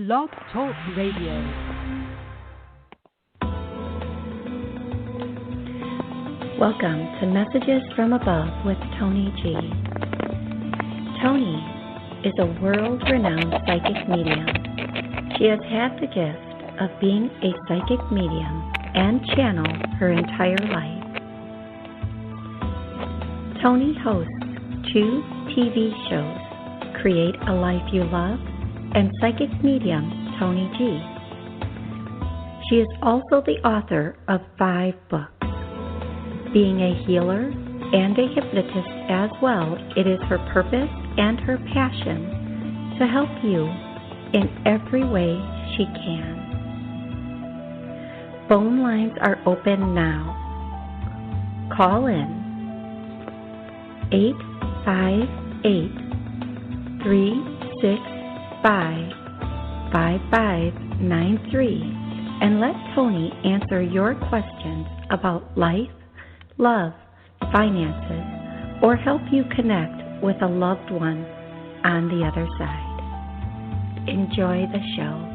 Blog Talk Radio. Welcome to Messages from Above with Toni G. Toni is a world-renowned psychic medium. She has had the gift of being a psychic medium and channel her entire life. Toni hosts 2 TV shows, Create a Life You Love and Psychic Medium Toni G. She is also the author of 5 books. Being a healer and a hypnotist as well, it is her purpose and her passion to help you in every way she can. Phone lines are open now. Call in 858-365-5593 and let Toni answer your questions about life, love, finances, or help you connect with a loved one on the other side. Enjoy the show.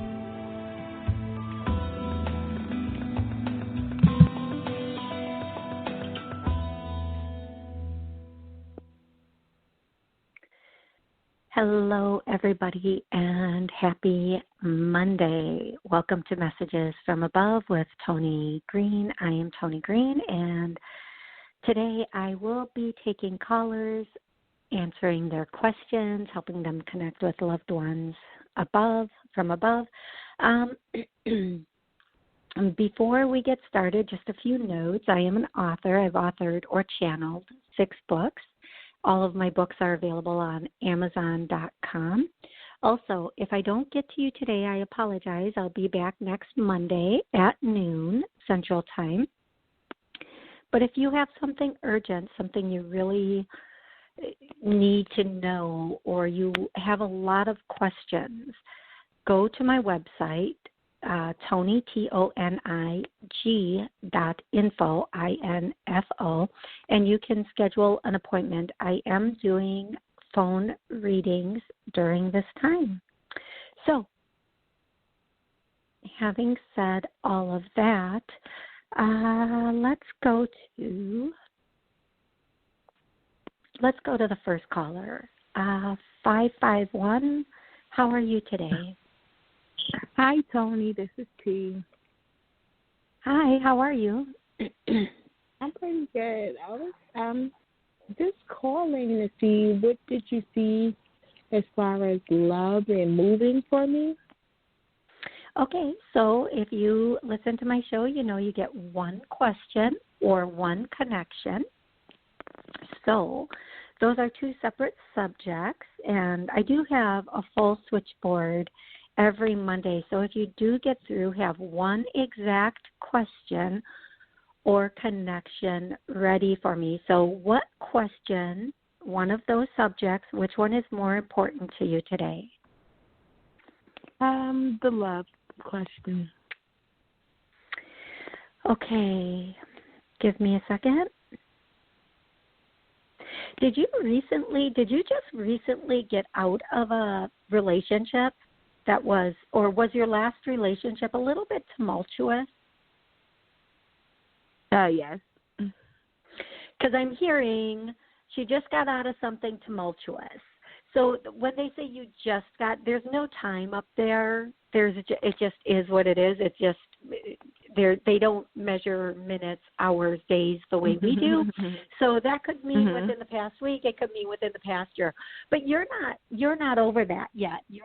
Hello, everybody, and happy Monday. Welcome to Messages from Above with Toni Greene. I am Toni Greene, and today I will be taking callers, answering their questions, helping them connect with loved ones from above. Before we get started, just a few notes. I am an author. I've authored or channeled 6 books. All of my books are available on Amazon.com. Also, if I don't get to you today, I apologize. I'll be back next Monday at noon Central Time. But if you have something urgent, something you really need to know, or you have a lot of questions, go to my website, Toni, TONIG.info, INFO, and you can schedule an appointment. I am doing phone readings during this time. So, having said all of that, let's go to the first caller. 551. How are you today? Hi, Toni. This is T. Hi. How are you? I'm pretty good. I was just calling to see what did you see as far as love and moving for me. Okay, so if you listen to my show, you know you get 1 question or 1 connection. So those are 2 separate subjects, and I do have a full switchboard every Monday. So if you do get through, have 1 exact question or connection ready for me. So what question, one of those subjects, which one is more important to you today? The love question. Okay. Give me a second. Did you just recently get out of a relationship that was, or was your last relationship a little bit tumultuous? Yes. Because I'm hearing she just got out of something tumultuous. So when they say you just got, there's no time up there. It just is what it is. It's just they don't measure minutes, hours, days the way we do. So that could mean within the past week. It could mean within the past year. But you're not over that yet. You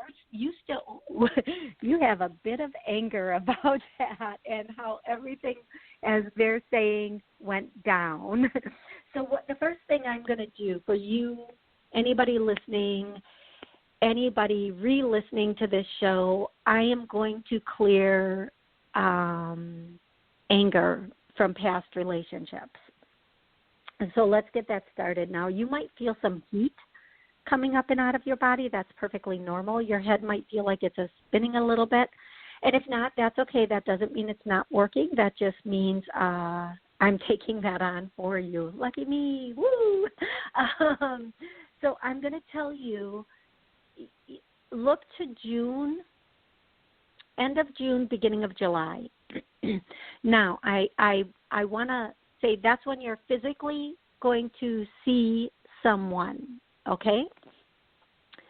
have a bit of anger about that and how everything, as they're saying, went down. So the first thing I'm going to do for you, anybody listening, anybody re-listening to this show, I am going to clear anger from past relationships. And so let's get that started now. You might feel some heat coming up and out of your body. That's perfectly normal. Your head might feel like it's spinning a little bit. And if not, that's okay. That doesn't mean it's not working. That just means I'm taking that on for you. Lucky me. Woo! So I'm going to tell you, look to June end of June, beginning of July. Now, I want to say that's when you're physically going to see someone, okay?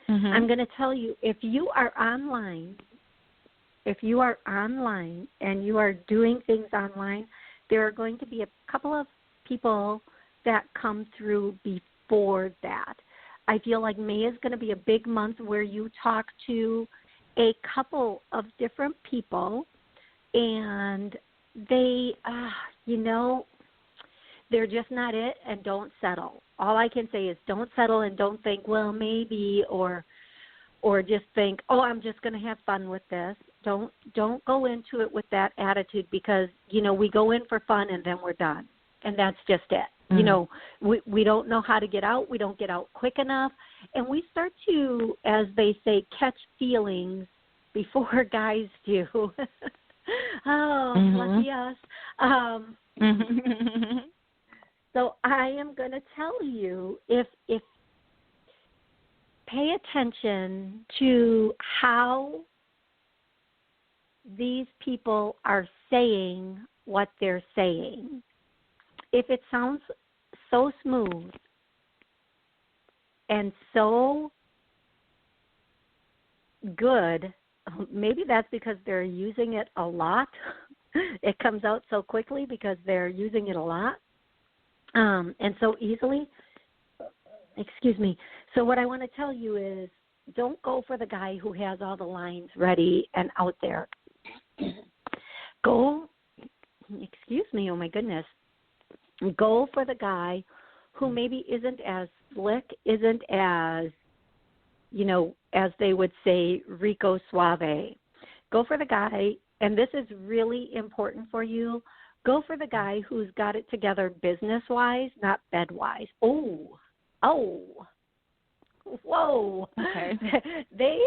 Mm-hmm. I'm going to tell you, if you are online and you are doing things online, there are going to be a couple of people that come through before that. I feel like May is going to be a big month where you talk to a couple of different people, and they, they're just not it, and don't settle. All I can say is don't settle and don't think, well, maybe, or just think, oh, I'm just going to have fun with this. Don't go into it with that attitude, because, we go in for fun and then we're done. And that's just it. Mm-hmm. We don't know how to get out. We don't get out quick enough. And we start to, as they say, catch feelings before guys do. Oh, mm-hmm. Lucky us. So I am going to tell you, if pay attention to how these people are saying what they're saying. If it sounds so smooth and so good, maybe that's because they're using it a lot. It comes out so quickly because they're using it a lot and so easily. Excuse me. So what I want to tell you is, don't go for the guy who has all the lines ready and out there. Go, excuse me, oh my goodness. Go for the guy who maybe isn't as slick, isn't as, as they would say, rico suave. Go for the guy, and this is really important for you, go for the guy who's got it together business-wise, not bed-wise. Oh, whoa. Okay. They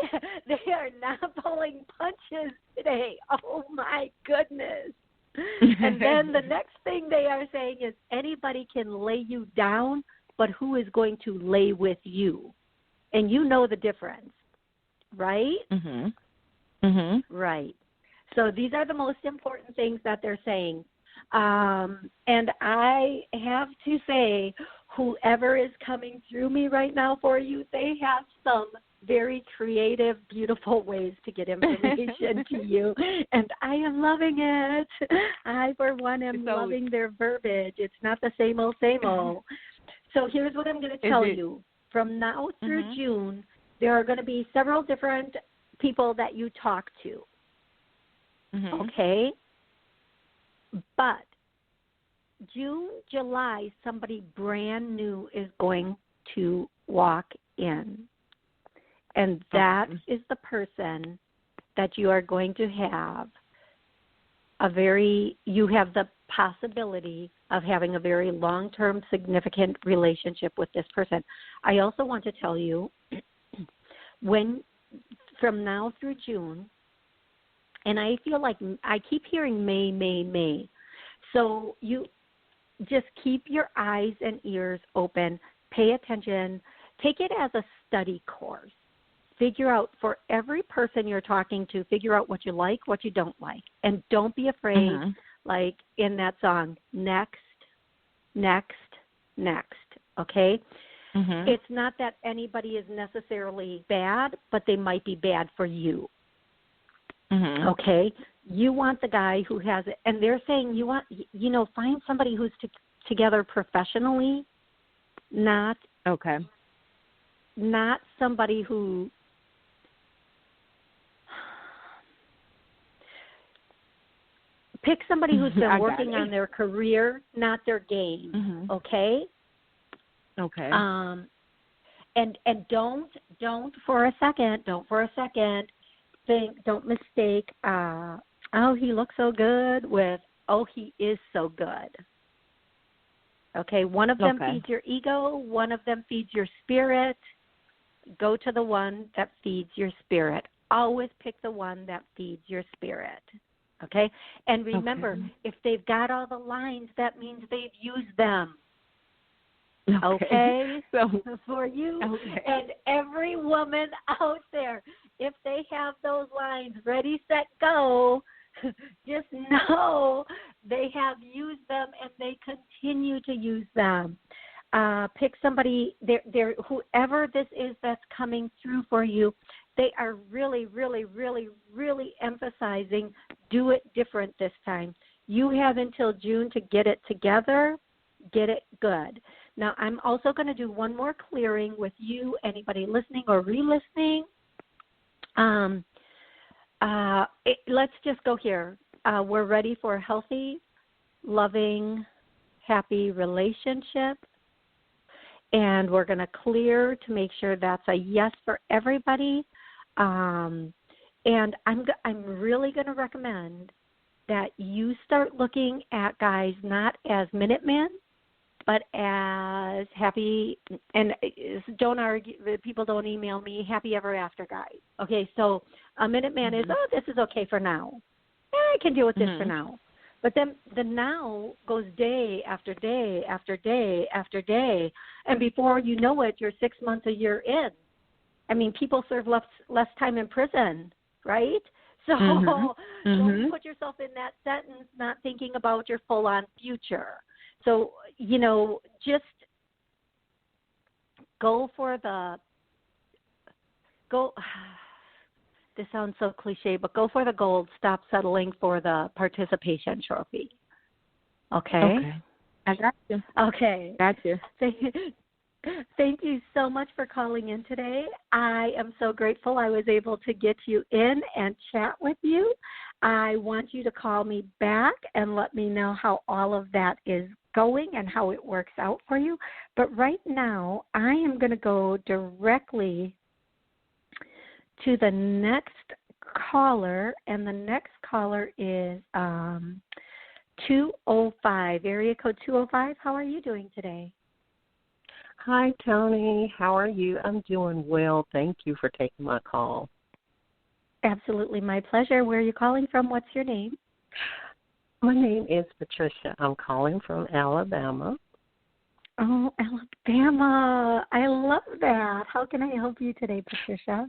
are not pulling punches today. Oh, my goodness. And then the next thing they are saying is, anybody can lay you down, but who is going to lay with you? And you know the difference, right? Mm-hmm. Mm-hmm. Right. So these are the most important things that they're saying. And I have to say, whoever is coming through me right now for you, they have some very creative, beautiful ways to get information to you, and I am loving it. I, for one, am loving their verbiage. It's not the same old, same old. So here's what I'm going to tell you. From now through June, there are going to be several different people that you talk to, okay? But June, July, somebody brand new is going to walk in. And that is the person that you are going to have you have the possibility of having a very long-term, significant relationship with this person. I also want to tell you, from now through June, and I feel like I keep hearing May. So you just keep your eyes and ears open, pay attention, take it as a study course. Figure out, for every person you're talking to, figure out what you like, what you don't like. And don't be afraid, like in that song, next, okay? It's not that anybody is necessarily bad, but they might be bad for you, okay? You want the guy who has it. And they're saying you want, find somebody who's together professionally, not somebody who pick somebody who's been working on their career, not their game. Okay? Okay. And don't for a second think, don't mistake, oh, he looks so good with, oh, he is so good. Okay, one of them feeds your ego, one of them feeds your spirit. Go to the one that feeds your spirit. Always pick the one that feeds your spirit. Okay? And remember, if they've got all the lines, that means they've used them. Okay? So for you and every woman out there, if they have those lines ready, set, go, just know they have used them and they continue to use them. Pick somebody, whoever this is that's coming through for you, they are really, really, really, really emphasizing do it different this time. You have until June to get it together, get it good. Now, I'm also going to do one more clearing with you, anybody listening or re-listening. Let's just go here. We're ready for a healthy, loving, happy relationship. And we're going to clear to make sure that's a yes for everybody. And I'm really going to recommend that you start looking at guys not as Minutemen, but as happy, and don't argue, people don't email me, happy ever after guys. Okay, so a Minuteman is, this is okay for now. I can deal with this for now. But then the now goes day after day after day after day, and before you know it, you're 6 months, a year in. I mean, people serve less time in prison, right? So don't put yourself in that sentence not thinking about your full-on future. So, just go for the this sounds so cliche, but go for the gold. Stop settling for the participation trophy. Okay? I got you. Okay. Got you. Thank you so much for calling in today. I am so grateful I was able to get you in and chat with you. I want you to call me back and let me know how all of that is going and how it works out for you. But right now, I am going to go directly to the next caller, and the next caller is 205, area code 205. How are you doing today? Hi, Toni. How are you? I'm doing well. Thank you for taking my call. Absolutely, my pleasure. Where are you calling from? What's your name? My name is Patricia. I'm calling from Alabama. Oh, Alabama. I love that. How can I help you today, Patricia?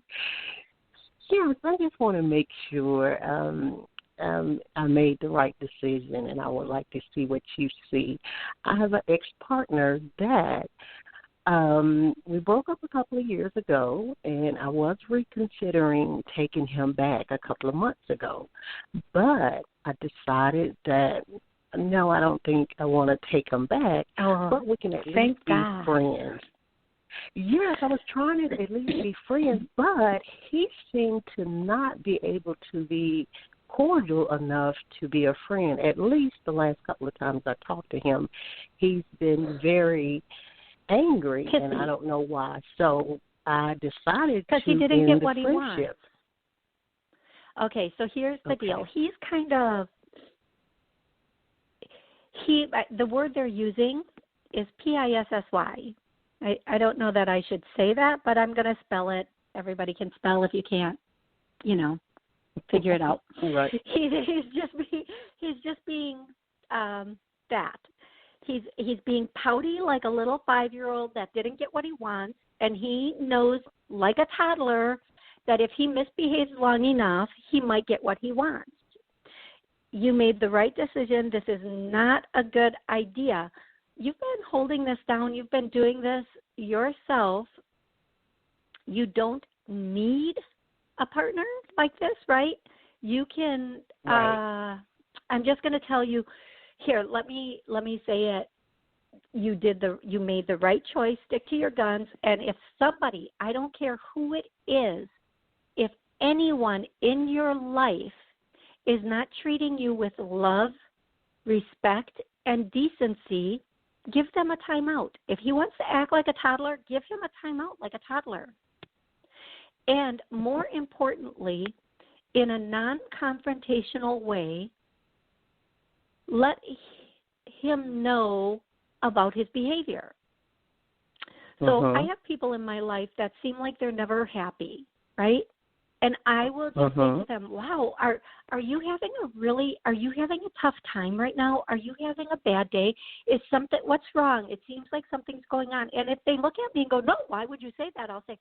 Yes, I just want to make sure I made the right decision, and I would like to see what you see. I have an ex-partner that we broke up a couple of years ago, and I was reconsidering taking him back a couple of months ago. But I decided that, no, I don't think I want to take him back, but we can at least be friends. Yes, I was trying to at least be friends, but he seemed to not be able to be cordial enough to be a friend. At least the last couple of times I talked to him, he's been very angry, and I don't know why. So I decided to he didn't end get the what he friendship. Wants. Okay, so here's the deal. He's kind of the word they're using is PISSY. I don't know that I should say that, but I'm going to spell it. Everybody can spell if you can't, figure it out. Right. He's just being that. He's being pouty like a little 5-year-old that didn't get what he wants, and he knows like a toddler that if he misbehaves long enough, he might get what he wants. You made the right decision. This is not a good idea. You've been holding this down. You've been doing this yourself. You don't need a partner like this, right? You can. Right. I'm just going to tell you. Here, let me say it. You made the right choice. Stick to your guns. And if somebody, I don't care who it is, if anyone in your life is not treating you with love, respect, and decency, give them a timeout. If he wants to act like a toddler, give him a timeout like a toddler. And more importantly, in a non-confrontational way, let him know about his behavior. So I have people in my life that seem like they're never happy, right? And I will just say to them, wow, are you having a tough time right now? Are you having a bad day? What's wrong? It seems like something's going on. And if they look at me and go, no, why would you say that? I'll say,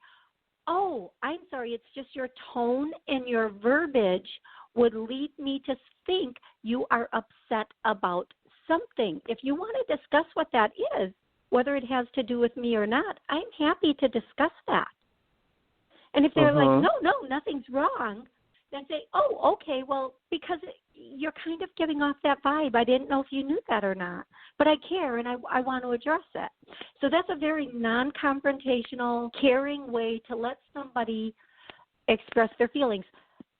oh, I'm sorry, it's just your tone and your verbiage would lead me to think you are upset about something. If you want to discuss what that is, whether it has to do with me or not, I'm happy to discuss that. And if they're like, no, nothing's wrong, then say, oh, okay, well, because you're kind of giving off that vibe. I didn't know if you knew that or not, but I care and I want to address it. So that's a very non-confrontational, caring way to let somebody express their feelings.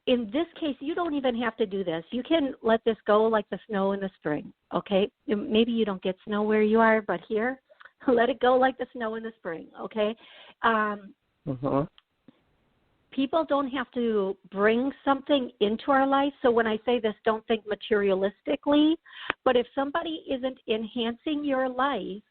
In this case, you don't even have to do this. You can let this go like the snow in the spring, okay? Maybe you don't get snow where you are, but here, let it go like the snow in the spring, okay? People don't have to bring something into our life. So when I say this, don't think materialistically. But if somebody isn't enhancing your life,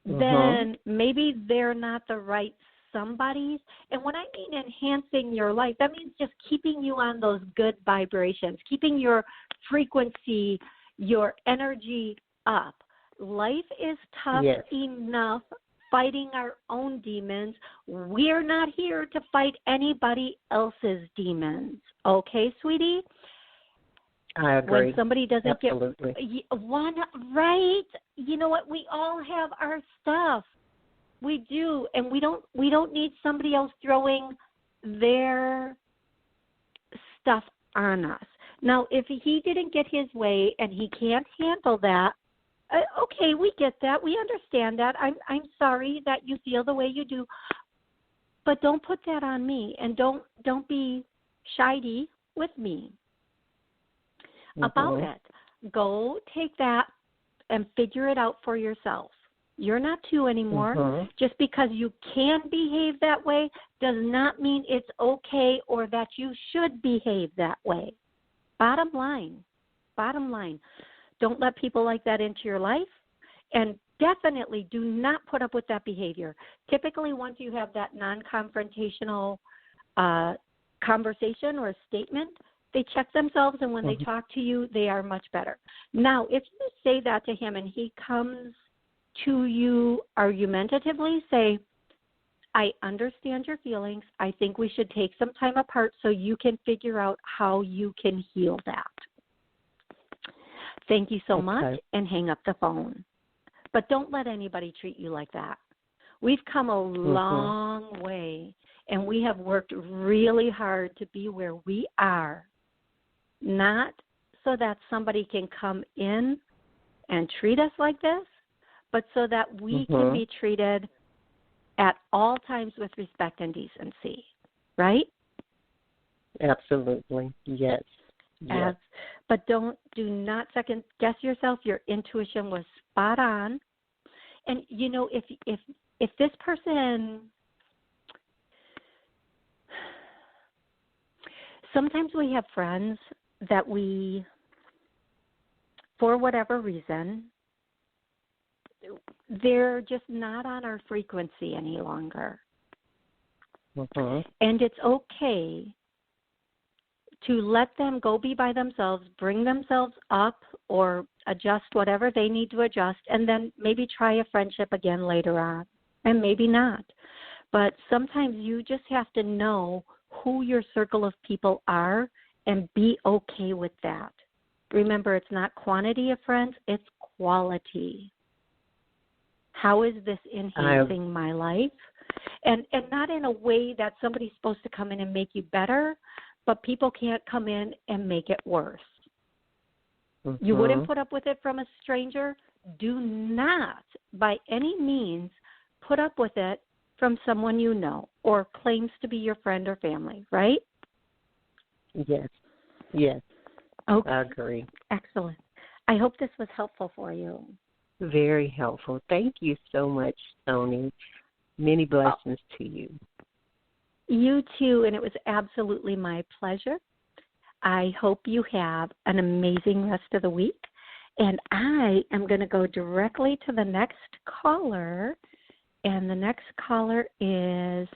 then maybe they're not the right somebody. And when I mean enhancing your life, that means just keeping you on those good vibrations, keeping your frequency, your energy up. Life is tough enough fighting our own demons. We're not here to fight anybody else's demons. Okay, sweetie? I agree. When somebody doesn't Absolutely. get one right, you know what? We all have our stuff. We do, and we don't need somebody else throwing their stuff on us. Now, if he didn't get his way and he can't handle that, okay, we get that. We understand that. I'm sorry that you feel the way you do, but don't put that on me, and don't be shady with me about it. Go take that and figure it out for yourself. You're not two anymore. Just because you can behave that way does not mean it's okay or that you should behave that way. Bottom line. Don't let people like that into your life, and definitely do not put up with that behavior. Typically, once you have that non-confrontational conversation or statement, they check themselves, and when they talk to you, they are much better. Now, if you say that to him and he comes to you argumentatively, say, I understand your feelings. I think we should take some time apart so you can figure out how you can heal that. Thank you so much, and hang up the phone. But don't let anybody treat you like that. We've come a long way, and we have worked really hard to be where we are, not so that somebody can come in and treat us like this, but so that we can be treated at all times with respect and decency, right? Absolutely, yes. Yes. But do not second guess yourself. Your intuition was spot on. And you know, if this person, sometimes we have friends that we, for whatever reason, they're just not on our frequency any longer. And it's okay to let them go be by themselves, bring themselves up, or adjust whatever they need to adjust, and then maybe try a friendship again later on, and maybe not. But sometimes you just have to know who your circle of people are and be okay with that. Remember, it's not quantity of friends, it's quality. How is this enhancing my life? And not in a way that somebody's supposed to come in and make you better, but people can't come in and make it worse. You wouldn't put up with it from a stranger. Do not, by any means, put up with it from someone you know or claims to be your friend or family, right? Yes. Okay. I agree. Excellent. I hope this was helpful for you. Very helpful. Thank you so much, Toni. Many blessings to you. You too, and it was absolutely my pleasure. I hope you have an amazing rest of the week, and I am going to go directly to the next caller, and the next caller is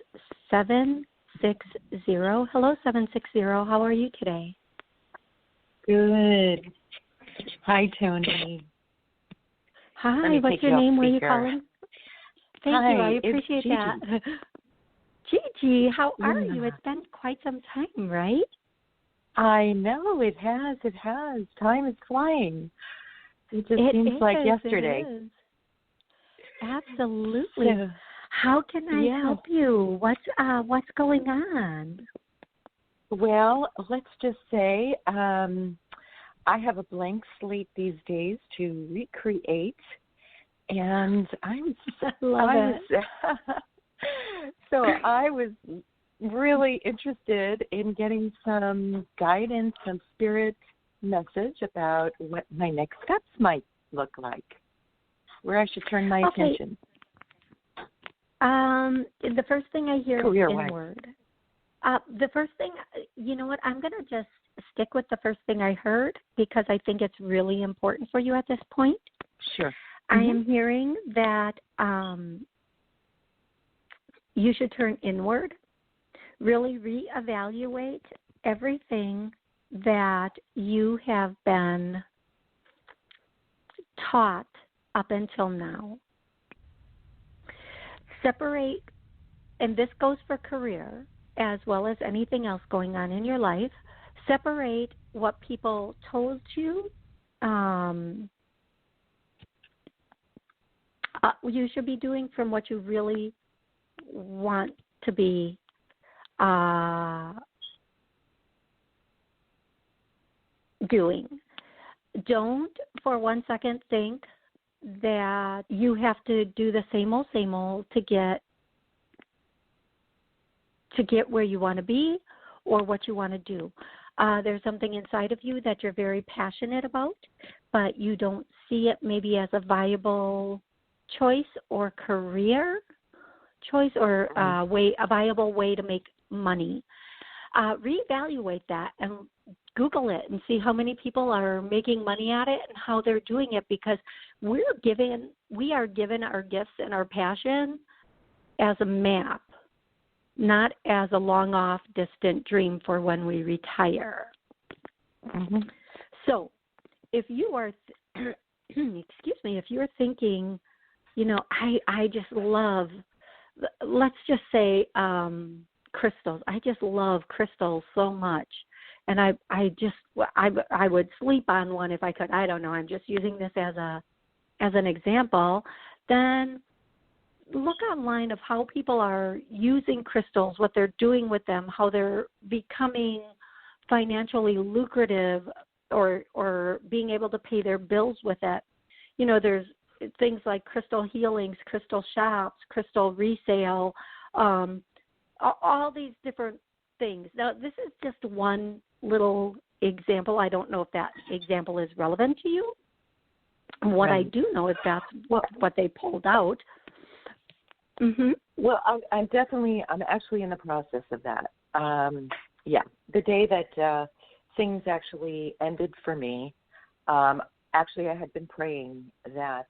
760. Hello, 760. How are you today? Good. Hi, Toni. Hi, what's your name? Where are you calling? Thank you. I appreciate that. Gigi, how are Yeah. you? It's been quite some time, right? I know it has. It has. Time is flying. It just seems like yesterday. It is. Absolutely. So, How can I yeah. help you? What's going on? Well, let's just say I have a blank slate these days to recreate, and so I was really interested in getting some guidance, some spirit message about what my next steps might look like, where I should turn my attention. The first thing I hear is Career-wise. inward. The first thing, you know what, I'm going to just stick with the first thing I heard because I think it's really important for you at this point. Sure. I am hearing that you should turn inward, really reevaluate everything that you have been taught up until now. Separate, and this goes for career as well as anything else going on in your life, separate what people told you you should be doing from what you really want to be doing. Don't for one second think that you have to do the same old to get where you want to be or what you want to do. There's something inside of you that you're very passionate about, but you don't see it maybe as a viable choice or career choice or a viable way to make money. Reevaluate that and Google it and see how many people are making money at it and how they're doing it, because we are given our gifts and our passion as a map, not as a long off distant dream for when we retire. Mm-hmm. So if you are, if you're thinking, I just love, let's just say crystals. I just love crystals so much. And I would sleep on one if I could. I don't know. I'm just using this as an example. Then look online of how people are using crystals, what they're doing with them, how they're becoming financially lucrative or being able to pay their bills with it. There's things like crystal healings, crystal shops, crystal resale, all these different things. Now, this is just one little example. I don't know if that example is relevant to you. What I do know is that's what they pulled out. Mm-hmm. Well, I'm actually in the process of that. The day that things actually ended for me, actually I had been praying that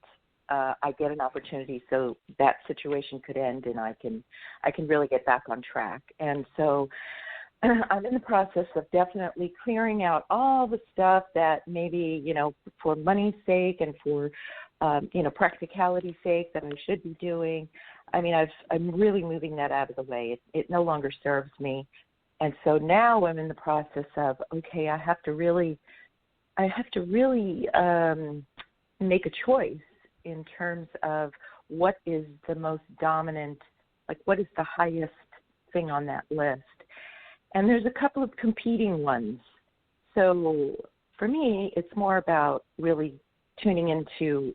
I get an opportunity so that situation could end and I can really get back on track. And so I'm in the process of definitely clearing out all the stuff that maybe, for money's sake and for, practicality's sake that I should be doing. I mean, I'm really moving that out of the way. It no longer serves me. And so now I'm in the process of, okay, I have to really make a choice in terms of what is the most dominant, like what is the highest thing on that list. And there's a couple of competing ones. So for me, it's more about really tuning into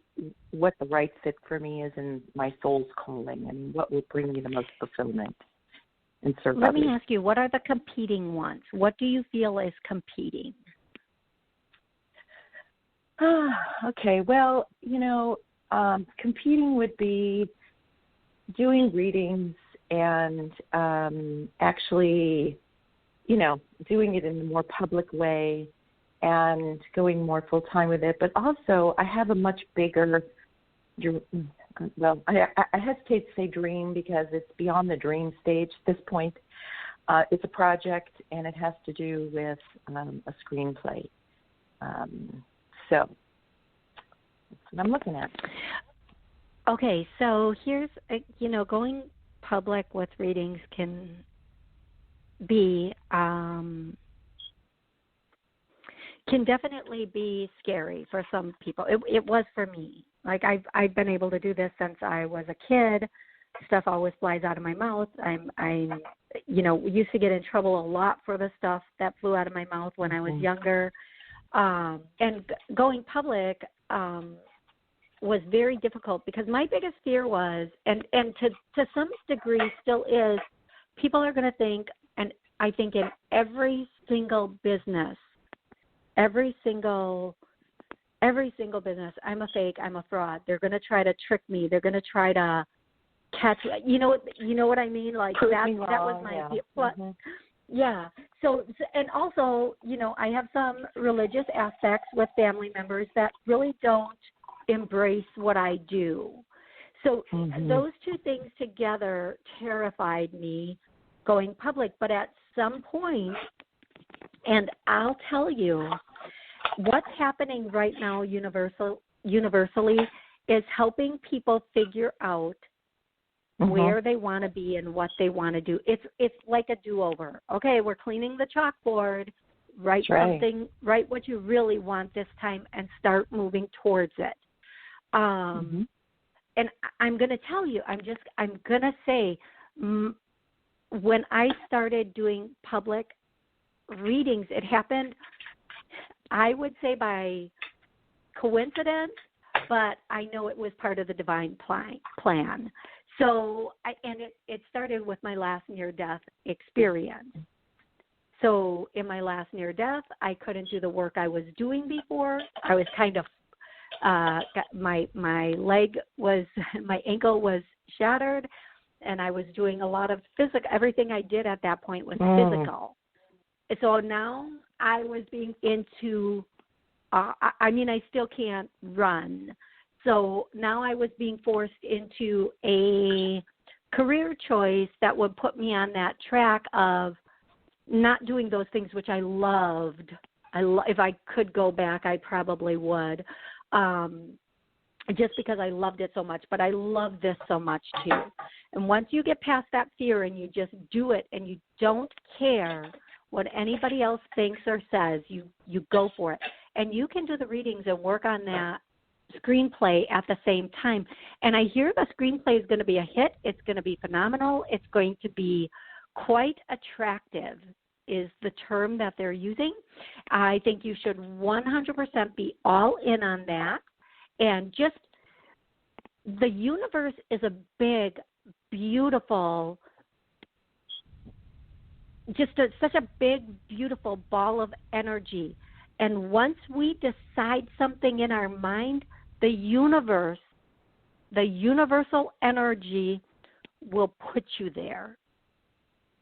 what the right fit for me is in my soul's calling and what will bring me the most fulfillment and serve Let others. me ask you, what are the competing ones? What do you feel is competing? Okay, well, competing would be doing readings and actually, doing it in a more public way and going more full-time with it. But also I have a much bigger, I hesitate to say dream because it's beyond the dream stage at this point. It's a project, and it has to do with a screenplay. So that's what I'm looking at. Okay, so here's, going public with readings can be can definitely be scary for some people. It was for me. Like I've been able to do this since I was a kid. Stuff always flies out of my mouth. I'm used to get in trouble a lot for the stuff that flew out of my mouth when I was younger. And going public was very difficult because my biggest fear was, and to some degree still is, people are going to think, and I think in every single business, every single business, I'm a fake, I'm a fraud. They're going to try to trick me. They're going to try to catch, you know what I mean? Like that was my yeah. So, and also, I have some religious aspects with family members that really don't embrace what I do. So those two things together terrified me going public. But at some point, and I'll tell you, what's happening right now universally is helping people figure out where they want to be and what they want to do. It's like a do-over. Okay, we're cleaning the chalkboard. Write something, write what you really want this time and start moving towards it. And I'm going to tell you, I'm going to say, when I started doing public readings, it happened, I would say by coincidence, but I know it was part of the divine plan. So, it started with my last near-death experience. So in my last near-death, I couldn't do the work I was doing before. I was kind of, my ankle was shattered, and I was doing a lot of physical, everything I did at that point was physical. So now I was being into, I still can't run. So now I was being forced into a career choice that would put me on that track of not doing those things which I loved. If I could go back, I probably would, just because I loved it so much. But I love this so much too. And once you get past that fear and you just do it and you don't care what anybody else thinks or says, you go for it. And you can do the readings and work on that screenplay at the same time. And I hear the screenplay is going to be a hit. It's going to be phenomenal. It's going to be quite attractive is the term that they're using. I think you should 100% be all in on that. And just the universe is a big, beautiful, such a big, beautiful ball of energy. And once we decide something in our mind, the universe, the universal energy will put you there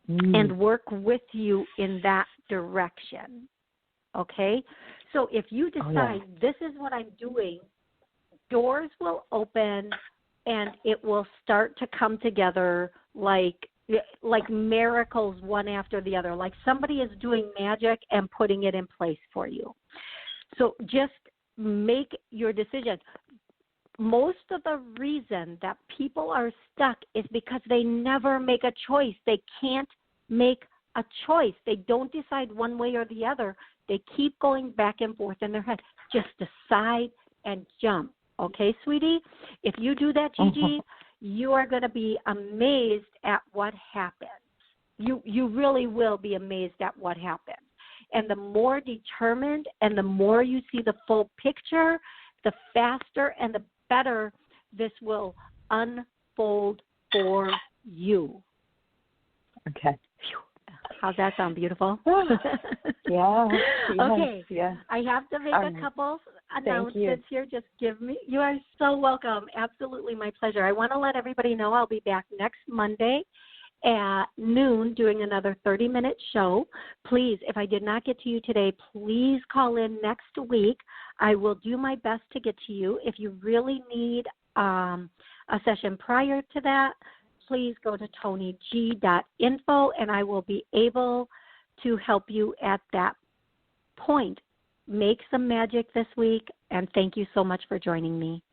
and work with you in that direction. Okay? So if you decide this is what I'm doing, doors will open and it will start to come together like miracles one after the other, like somebody is doing magic and putting it in place for you. So just make your decision. Most of the reason that people are stuck is because they never make a choice. They can't make a choice. They don't decide one way or the other. They keep going back and forth in their head. Just decide and jump. Okay, sweetie? If you do that, Gigi, you are going to be amazed at what happens. You really will be amazed at what happens. And the more determined and the more you see the full picture, the faster and the better this will unfold for you. Okay. How's that sound? Beautiful? Yeah. Okay. Yeah. I have to make a couple announcements here. Just you are so welcome. Absolutely my pleasure. I want to let everybody know I'll be back next Monday at noon doing another 30-minute show. Please, if I did not get to you today, please call in next week. I will do my best to get to you. If you really need a session prior to that, please go to ToniG.info and I will be able to help you at that point. Make some magic this week, and thank you so much for joining me.